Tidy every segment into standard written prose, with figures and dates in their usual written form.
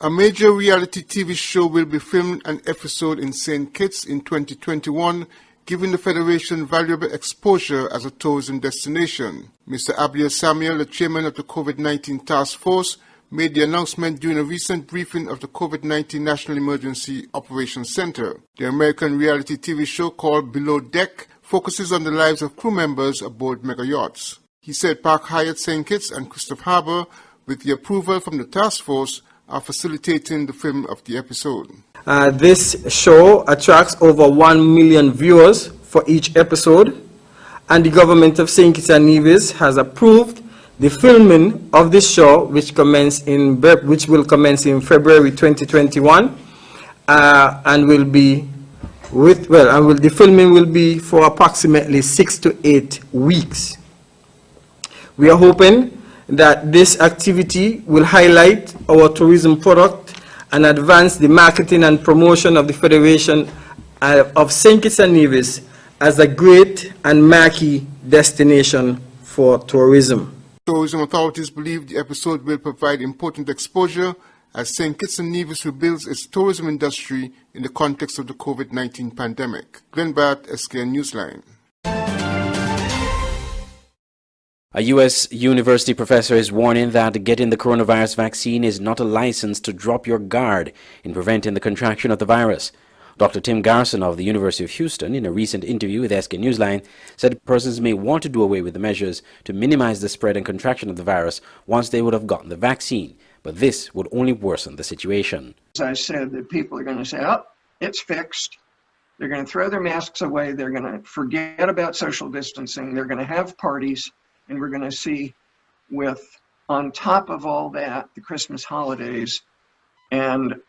A major reality TV show will be filmed an episode in St. Kitts in 2021, giving the Federation valuable exposure as a tourism destination. Mr. Abdiel Samuel, the chairman of the COVID-19 Task Force, made the announcement during a recent briefing of the COVID-19 National Emergency Operations Center. The American reality TV show called Below Deck focuses on the lives of crew members aboard mega yachts. He said Park Hyatt St. Kitts and Christopher Harbour, with the approval from the task force, are facilitating the film of the episode. This show attracts over 1 million viewers for each episode, and the government of St. Kitts and Nevis has approved the filming of this show, which will commence in February 2021, and the filming will be for approximately 6 to 8 weeks. We are hoping that this activity will highlight our tourism product and advance the marketing and promotion of the Federation of St. Kitts and Nevis as a great and marquee destination for tourism. Tourism authorities believe the episode will provide important exposure as St. Kitts and Nevis rebuilds its tourism industry in the context of the COVID-19 pandemic. Glenn Barrett, SKN Newsline. A U.S. university professor is warning that getting the coronavirus vaccine is not a license to drop your guard in preventing the contraction of the virus. Dr. Tim Garson of the University of Houston, in a recent interview with SK Newsline, said persons may want to do away with the measures to minimize the spread and contraction of the virus once they would have gotten the vaccine, but this would only worsen the situation. As I said, that people are going to say, oh, it's fixed. They're going to throw their masks away. They're going to forget about social distancing. They're going to have parties. And we're going to see, with, on top of all that, the Christmas holidays and,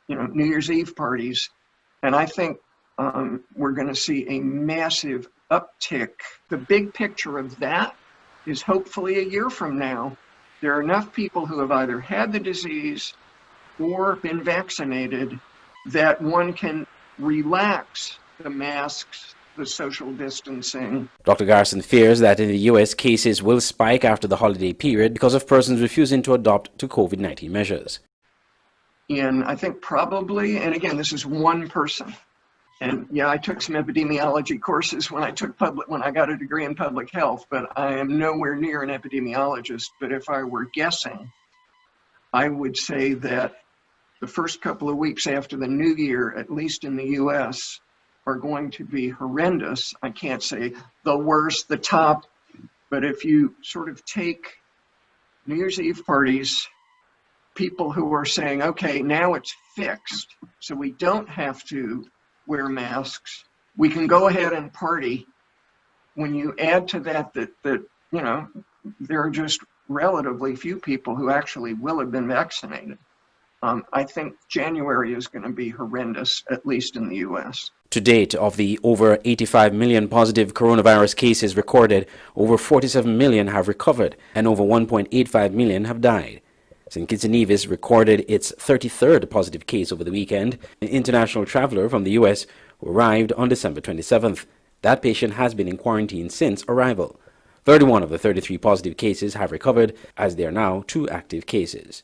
New Year's Eve parties. And I think we're going to see a massive uptick. The big picture of that is hopefully a year from now, there are enough people who have either had the disease or been vaccinated that one can relax the masks, the social distancing. Dr. Garson fears that in the U.S. cases will spike after the holiday period because of persons refusing to adopt to COVID-19 measures. And I think probably, and again, this is one person. And yeah, I took some epidemiology courses when I got a degree in public health, but I am nowhere near an epidemiologist. But if I were guessing, I would say that the first couple of weeks after the new year, at least in the U.S., are going to be horrendous. I can't say the worst, the top, but if you sort of take New Year's Eve parties, people who are saying, okay, now it's fixed, so we don't have to wear masks, we can go ahead and party. When you add to that, there are just relatively few people who actually will have been vaccinated. I think January is going to be horrendous, at least in the U.S. To date, of the over 85 million positive coronavirus cases recorded, over 47 million have recovered and over 1.85 million have died. St. Kitts and Nevis recorded its 33rd positive case over the weekend, an international traveler from the U.S. who arrived on December 27th. That patient has been in quarantine since arrival. 31 of the 33 positive cases have recovered, as there are now 2 active cases.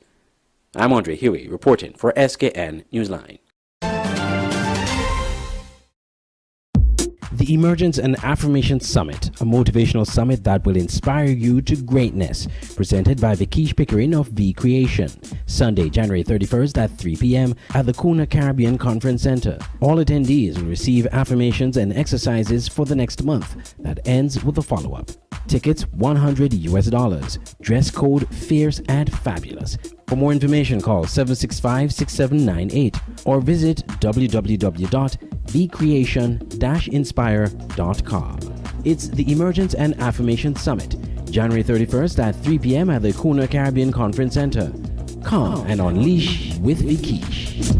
I'm Andre Huey, reporting for SKN Newsline. The Emergence and Affirmation Summit, a motivational summit that will inspire you to greatness, presented by Vikish Pickering of V Creation, Sunday, January 31st at 3 p.m. at the Kuna Caribbean Conference Center. All attendees will receive affirmations and exercises for the next month that ends with a follow-up. Tickets $100. Dress code fierce and fabulous. For more information, call 765-6798 or visit www.vcreation-inspire.com. It's the Emergence and Affirmation Summit, January 31st at 3 p.m. at the Kuna Caribbean Conference Center. Come and unleash with Vikish.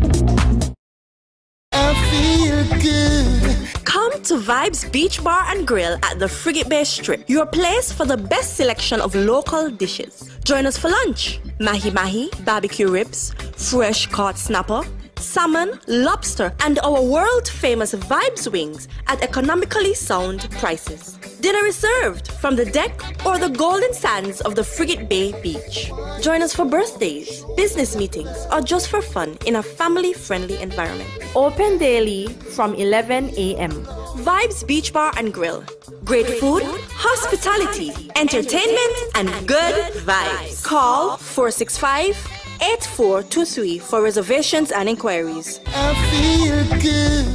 I feel good. Come to Vibes Beach Bar and Grill at the Frigate Bay Strip, your place for the best selection of local dishes. Join us for lunch. Mahi mahi, barbecue ribs, fresh caught snapper, salmon, lobster, and our world-famous Vibes wings at economically sound prices. Dinner is served from the deck or the golden sands of the Frigate Bay Beach. Join us for birthdays, business meetings, or just for fun in a family-friendly environment. Open daily from 11 a.m. Vibes Beach Bar and Grill. Great food, hospitality, entertainment, and good vibes. Call 465-8423 for reservations and inquiries. I feel good.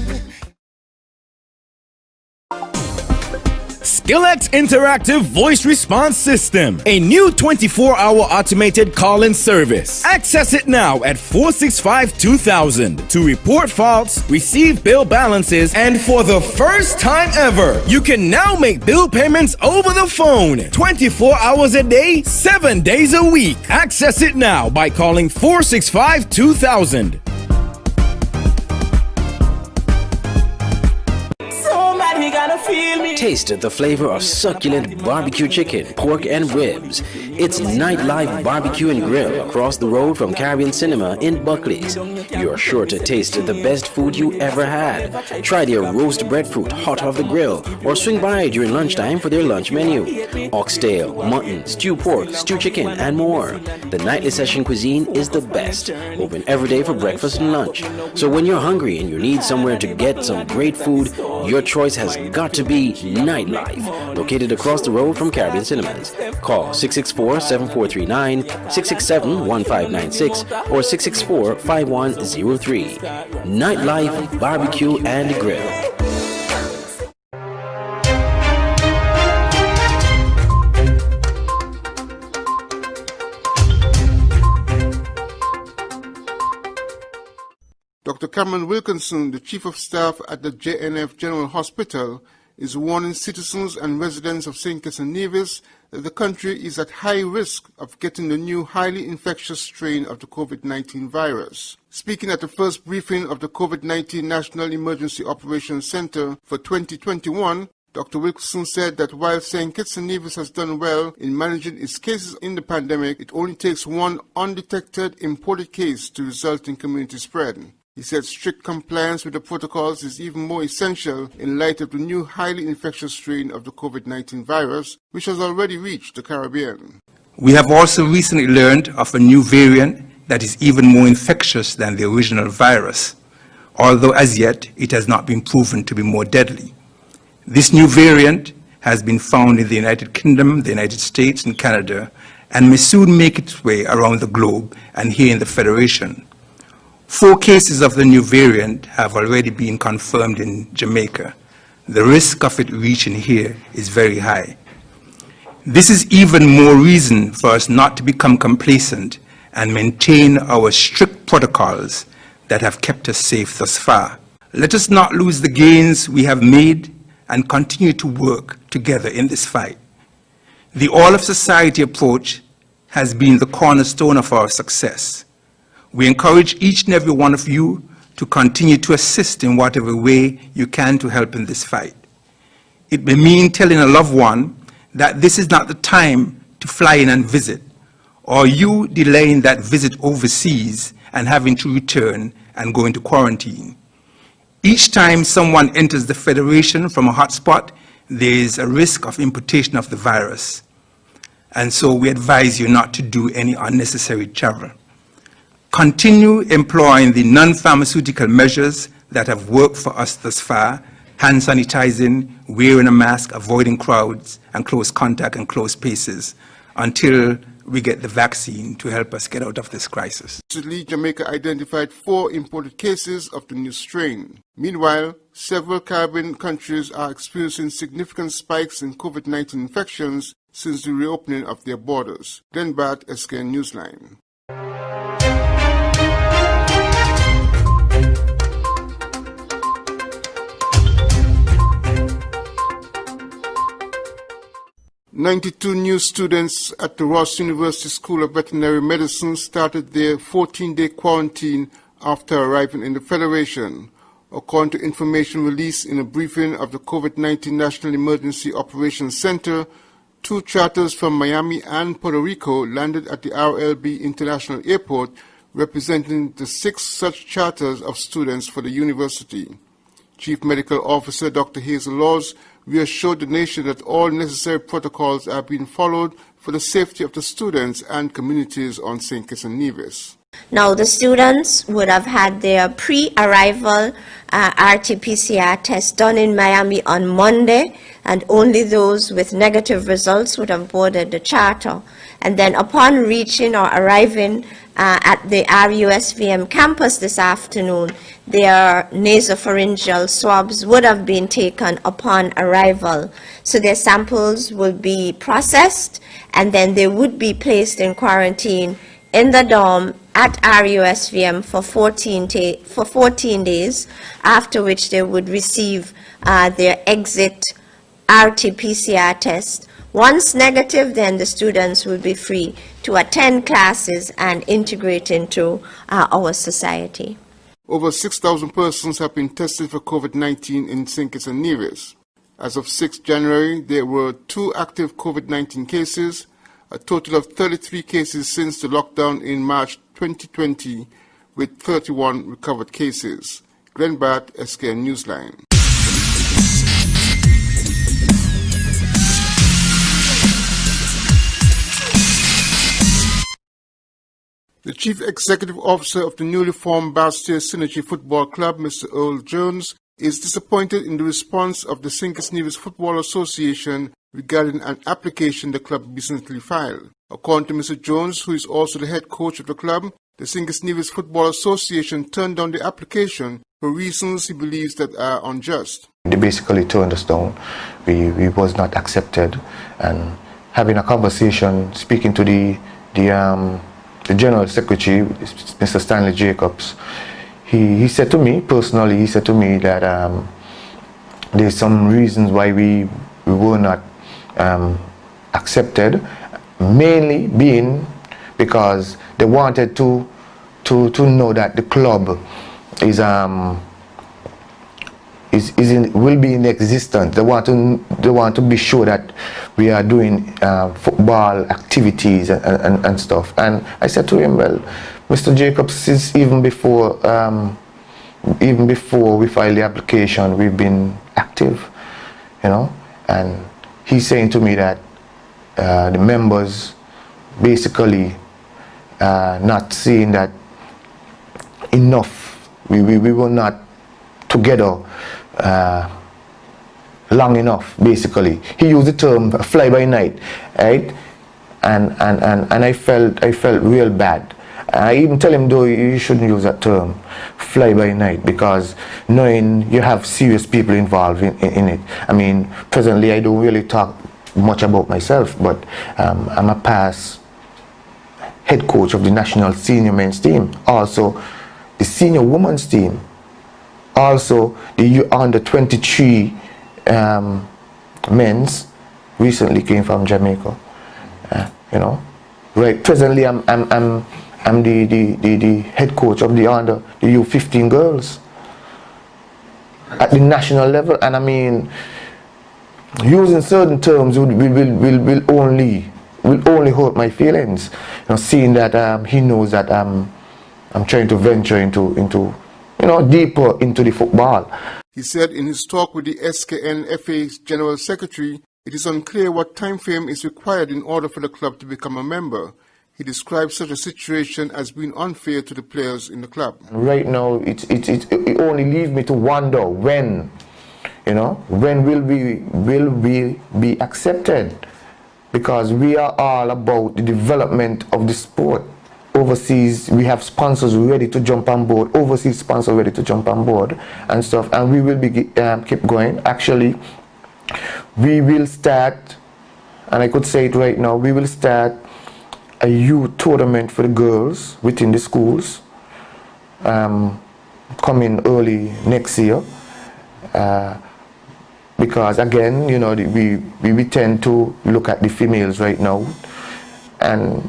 Skillex Interactive Voice Response System, a new 24-hour automated call-in service. Access it now at 465-2000 to report faults, receive bill balances, and for the first time ever, you can now make bill payments over the phone 24 hours a day, 7 days a week. Access it now by calling 465-2000. Taste the flavor of succulent barbecue chicken, pork, and ribs. It's Nightlife BBQ and Grill across the road from Caribbean Cinema in Buckley's. You're sure to taste the best food you ever had. Try their roast breadfruit hot off the grill or swing by during lunchtime for their lunch menu. Oxtail, mutton, stew pork, stew chicken, and more. The nightly session cuisine is the best. Open every day for breakfast and lunch. So when you're hungry and you need somewhere to get some great food, your choice has got to be Nightlife, located across the road from Caribbean Cinemas. Call 664-7439, 667-1596, or 664-5103. Nightlife Barbecue and Grill. Dr. Cameron Wilkinson, the Chief of Staff at the JNF General Hospital, is warning citizens and residents of St. Kitts and Nevis that the country is at high risk of getting the new highly infectious strain of the COVID-19 virus. Speaking at the first briefing of the COVID-19 National Emergency Operations Center for 2021, Dr. Wilkinson said that while St. Kitts and Nevis has done well in managing its cases in the pandemic, it only takes one undetected imported case to result in community spread. He said strict compliance with the protocols is even more essential in light of the new highly infectious strain of the COVID-19 virus, which has already reached the Caribbean. We have also recently learned of a new variant that is even more infectious than the original virus, although as yet it has not been proven to be more deadly. This new variant has been found in the United Kingdom, the United States, and Canada, and may soon make its way around the globe and here in the Federation. 4 cases of the new variant have already been confirmed in Jamaica. The risk of it reaching here is very high. This is even more reason for us not to become complacent and maintain our strict protocols that have kept us safe thus far. Let us not lose the gains we have made and continue to work together in this fight. The all-of-society approach has been the cornerstone of our success. We encourage each and every one of you to continue to assist in whatever way you can to help in this fight. It may mean telling a loved one that this is not the time to fly in and visit, or you delaying that visit overseas and having to return and go into quarantine. Each time someone enters the Federation from a hotspot, there is a risk of importation of the virus. And so we advise you not to do any unnecessary travel. Continue employing the non-pharmaceutical measures that have worked for us thus far: hand sanitizing, wearing a mask, avoiding crowds and close contact and close spaces, until we get the vaccine to help us get out of this crisis. Recently, Jamaica identified 4 imported cases of the new strain. Meanwhile, several Caribbean countries are experiencing significant spikes in COVID-19 infections since the reopening of their borders. Glenn Barth, SKN Newsline. "92 new students at the Ross University School of Veterinary Medicine started their 14-day quarantine after arriving in the Federation, according to information released in a briefing of the COVID-19 National Emergency Operations Center. 2 charters from Miami and Puerto Rico landed at the RLB International Airport representing the 6 such charters of students for the university. Chief Medical Officer Dr. Hazel Laws reassured the nation that all necessary protocols are being followed for the safety of the students and communities on St. Kitts and Nevis. Now, the students would have had their pre-arrival RT-PCR test done in Miami on Monday, and only those with negative results would have boarded the charter. And then upon reaching or arriving at the RUSVM campus this afternoon, their nasopharyngeal swabs would have been taken upon arrival. So their samples will be processed, and then they would be placed in quarantine in the dorm at RUSVM for 14 days, after which they would receive their exit RT-PCR test. Once negative, then the students will be free to attend classes and integrate into our society. Over 6,000 persons have been tested for COVID-19 in St. Kitts and Nevis. As of 6 January, there were 2 active COVID-19 cases, a total of 33 cases since the lockdown in March 2020, with 31 recovered cases. Glenn Batt, SKN Newsline. The Chief Executive Officer of the newly formed Barstow Synergy Football Club, Mr. Earl Jones, is disappointed in the response of the St. Kitts Nevis Football Association regarding an application the club recently filed. According to Mr. Jones, who is also the head coach of the club, the St. Kitts Nevis Football Association turned down the application for reasons he believes that are unjust. They basically turned us down. We was not accepted, and having a conversation, speaking to the General Secretary, Mr. Stanley Jacobs, he said to me, personally, he said to me that there's some reasons why we were not accepted, mainly being because they wanted to know that the club will be in existence. They want to be sure that we are doing football activities and stuff. And I said to him, well, Mr. Jacobs, since even before we filed the application, we've been active, you know. And he's saying to me that the members basically not seeing that enough. We were not together long enough, basically. He used the term fly by night, right? And I felt real bad. I even tell him, though, you shouldn't use that term, fly by night, because knowing you have serious people involved in it. I mean, presently I don't really talk much about myself, but I'm a past head coach of the national senior men's team, also the senior women's team, also the under 23 men's recently came from Jamaica. You know, right? Presently I'm the head coach of the U15 girls at the national level, and I mean, using certain terms will only hurt my feelings. You know, seeing that he knows that I'm trying to venture into you know, deeper into the football. He said in his talk with the SKN FA's General Secretary, it is unclear what time frame is required in order for the club to become a member. He described such a situation as being unfair to the players in the club. Right now, it only leaves me to wonder when, you know, when will we be accepted? Because we are all about the development of the sport. Overseas, we have sponsors ready to jump on board, overseas sponsors ready to jump on board and stuff, and we will be keep going. Actually, we will start, and I could say it right now, we will start a youth tournament for the girls within the schools coming early next year, because again, you know, we tend to look at the females right now, and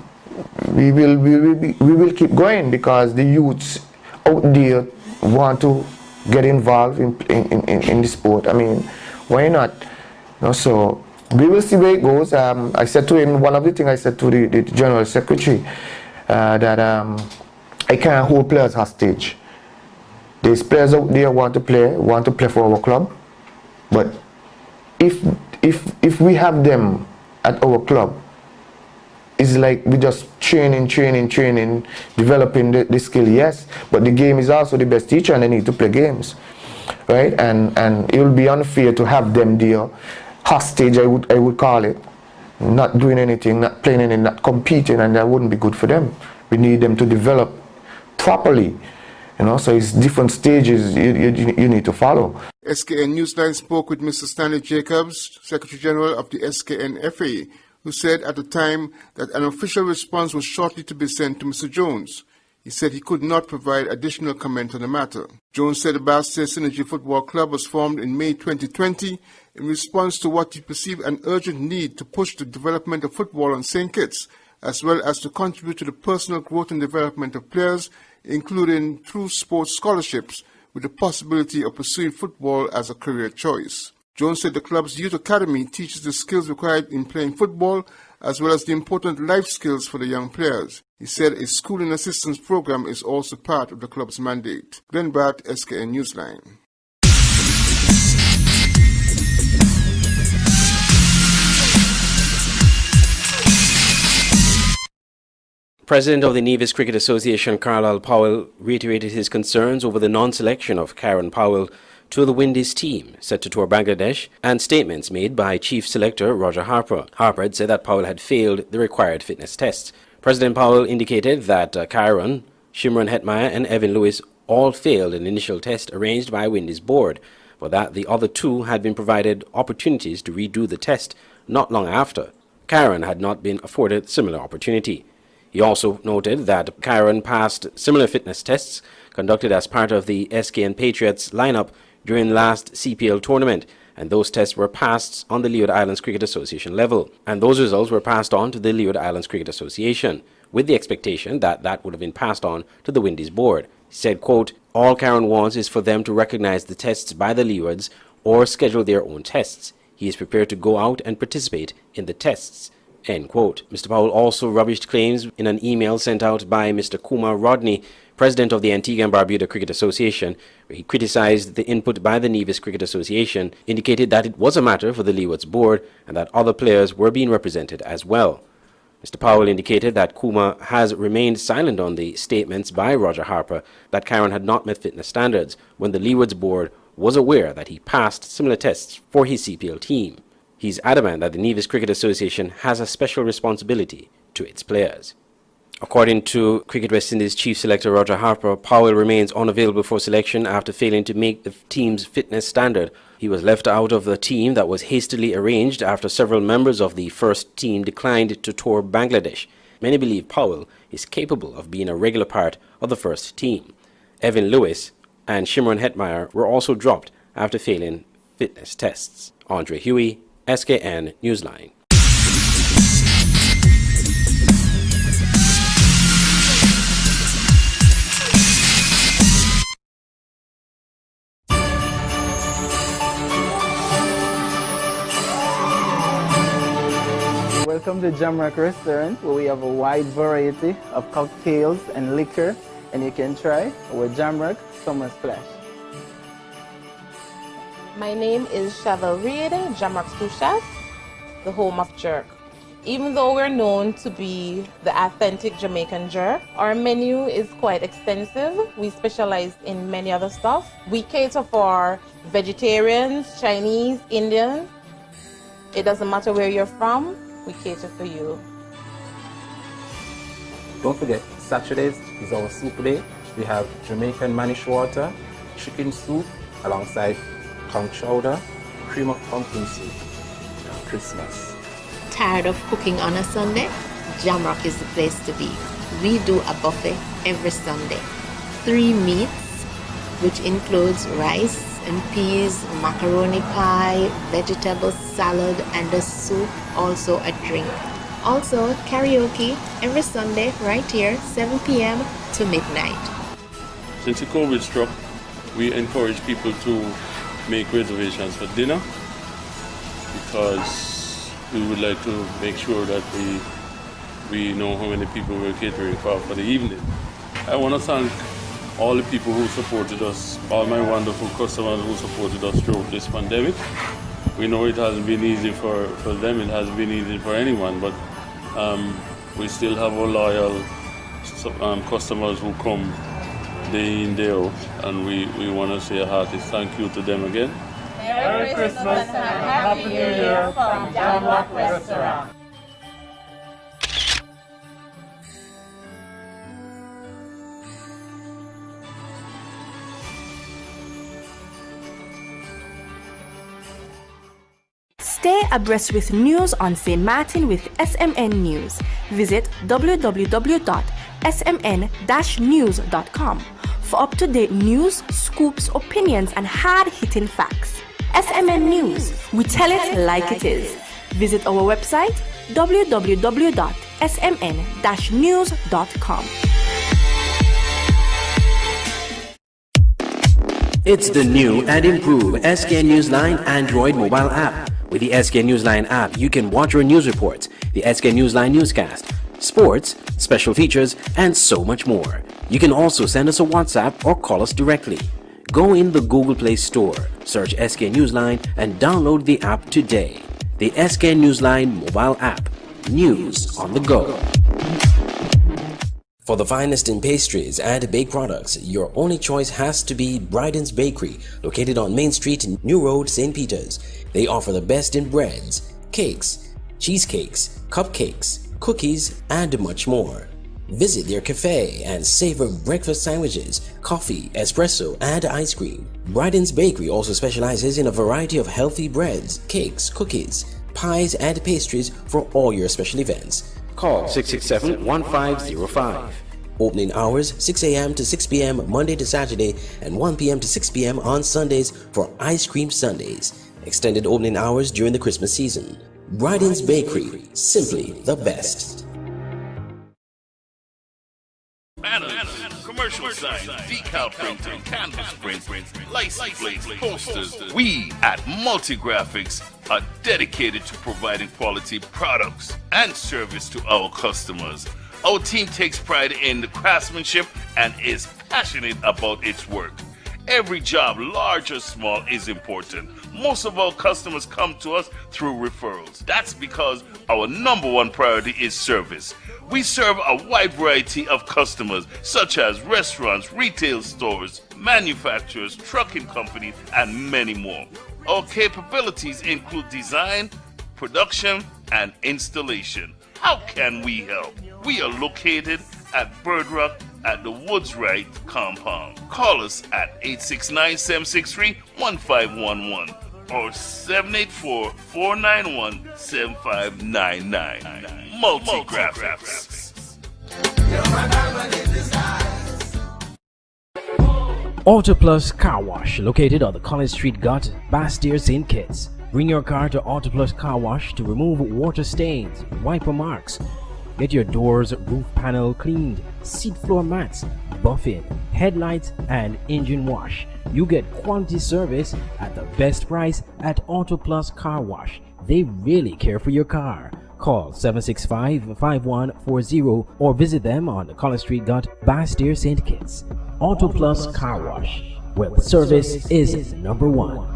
we will keep going because the youths out there want to get involved in the sport. I mean, why not? You know, so we will see where it goes. I said to him, one of the things I said to the General Secretary, that I I can't hold players hostage. There's players out there want to play for our club, but if we have them at our club, it's like we just training, developing the skill, yes, but the game is also the best teacher and they need to play games, right? And it will be unfair to have them there, hostage I would call it, not doing anything, not playing anything, not competing, and that wouldn't be good for them. We need them to develop properly, so it's different stages you need to follow. SKN Newsline spoke with Mr. Stanley Jacobs, Secretary General of the SKN FA, who said at the time that an official response was shortly to be sent to Mr. Jones. He said he could not provide additional comment on the matter. Jones said the Bastia Synergy Football Club was formed in May 2020 in response to what he perceived an urgent need to push the development of football on St. Kitts, as well as to contribute to the personal growth and development of players, including through sports scholarships, with the possibility of pursuing football as a career choice. Jones said the club's youth academy teaches the skills required in playing football, as well as the important life skills for the young players. He said a schooling assistance program is also part of the club's mandate. Glenn Bart, SKN Newsline. President of the Nevis Cricket Association, Carlisle Powell, reiterated his concerns over the non-selection of Karen Powell to the Windies team set to tour Bangladesh, and statements made by Chief Selector Roger Harper. Harper had said that Powell had failed the required fitness tests. President Powell indicated that Karen, Shimron Hetmeyer and Evan Lewis all failed an initial test arranged by Windies board, but that the other two had been provided opportunities to redo the test not long after. Karen had not been afforded similar opportunity. He also noted that Karen passed similar fitness tests conducted as part of the SKN Patriots lineup during last CPL tournament, and those tests were passed on the Leeward Islands Cricket Association level, and those results were passed on to the Leeward Islands Cricket Association, with the expectation that that would have been passed on to the Windies board. He said, quote, "All Karen wants is for them to recognize the tests by the Leewards or schedule their own tests. He is prepared to go out and participate in the tests." End quote. Mr. Powell also rubbished claims in an email sent out by Mr. Kumar Rodney, president of the Antigua and Barbuda Cricket Association, where he criticized the input by the Nevis Cricket Association, indicated that it was a matter for the Leewards board and that other players were being represented as well. Mr. Powell indicated that Kumar has remained silent on the statements by Roger Harper that Karen had not met fitness standards when the Leewards board was aware that he passed similar tests for his CPL team. He's adamant that the Nevis Cricket Association has a special responsibility to its players. According to Cricket West Indies Chief Selector Roger Harper, Powell remains unavailable for selection after failing to meet the team's fitness standard. He was left out of the team that was hastily arranged after several members of the first team declined to tour Bangladesh. Many believe Powell is capable of being a regular part of the first team. Evan Lewis and Shimron Hetmeyer were also dropped after failing fitness tests. Andre Huey, SKN Newsline. Welcome to Jamrock Restaurant, where we have a wide variety of cocktails and liquor, and you can try our Jamrock Summer Splash. My name is Cheryl Reed, Jamrock Sous-Chef, the home of jerk. Even though we're known to be the authentic Jamaican jerk, our menu is quite extensive. We specialize in many other stuff. We cater for vegetarians, Chinese, Indian. It doesn't matter where you're from, we cater for you. Don't forget, Saturdays is our soup day. We have Jamaican manish water, chicken soup, alongside conch chowder, cream of pumpkin soup, Christmas. Tired of cooking on a Sunday? Jamrock is the place to be. We do a buffet every Sunday. 3 meats, which includes rice and peas, macaroni pie, vegetable salad, and a soup, also a drink. Also, karaoke every Sunday right here, 7 p.m. to midnight. Since the COVID struck, we encourage people to make reservations for dinner because we would like to make sure that we know how many people we're catering for the evening. I want to thank all the people who supported us, all my wonderful customers who supported us throughout this pandemic. We know it hasn't been easy for them, it hasn't been easy for anyone, but we still have our loyal customers who come day in, day out, and we want to say a hearty thank you to them again. Merry Christmas and Happy New Year from Jamrock Restaurant. Stay abreast with news on St. Martin with SMN News. Visit www.smn-news.com for up-to-date news, scoops, opinions, and hard-hitting facts. SMN News, we tell it like it is. Visit our website www.smn-news.com. It's the new and improved SKN Newsline Android mobile app. With the SKN Newsline app, you can watch your news reports, the SKN Newsline Newscast, sports, special features, and so much more. You can also send us a WhatsApp or call us directly. Go in the Google Play Store, search SKN Newsline, and download the app today. The SKN Newsline mobile app. News on the go. For the finest in pastries and baked products, your only choice has to be Bryants Bakery, located on Main Street, New Road, St. Peters. They offer the best in breads, cakes, cheesecakes, cupcakes, cookies, and much more. Visit their cafe and savor breakfast sandwiches, coffee, espresso, and ice cream. Bryants Bakery also specializes in a variety of healthy breads, cakes, cookies, pies, and pastries for all your special events. Call 667-1505. Opening hours 6 a.m. to 6 p.m. Monday to Saturday and 1 p.m. to 6 p.m. on Sundays for Ice Cream Sundays. Extended opening hours during the Christmas season. Bryants Bakery, simply the best. Banners, commercial signs, decal printing, canvas prints, license plates, posters. We at Multigraphics are dedicated to providing quality products and service to our customers. Our team takes pride in the craftsmanship and is passionate about its work. Every job, large or small, is important. Most of our customers come to us through referrals. That's because our number one priority is service. We serve a wide variety of customers, such as restaurants, retail stores, manufacturers, trucking companies, and many more. Our capabilities include design, production, and installation. How can we help? We are located at Bird Rock at the Woods Right compound. Call us at 869-763-1511 or 784-491-7599. Multigraphics. Auto Plus Car Wash, located on the College Street Gut, Bastyr, St. Kitts. Bring your car to Auto Plus Car Wash to remove water stains, wiper marks. Get your doors, roof panel cleaned, seat floor mats, buffing, headlights, and engine wash. You get quality service at the best price at Auto Plus Car Wash. They really care for your car. Call 765-5140 or visit them on the College Street Gut, Bastyr, St. Kitts. Auto Plus Car Wash, where service is number one.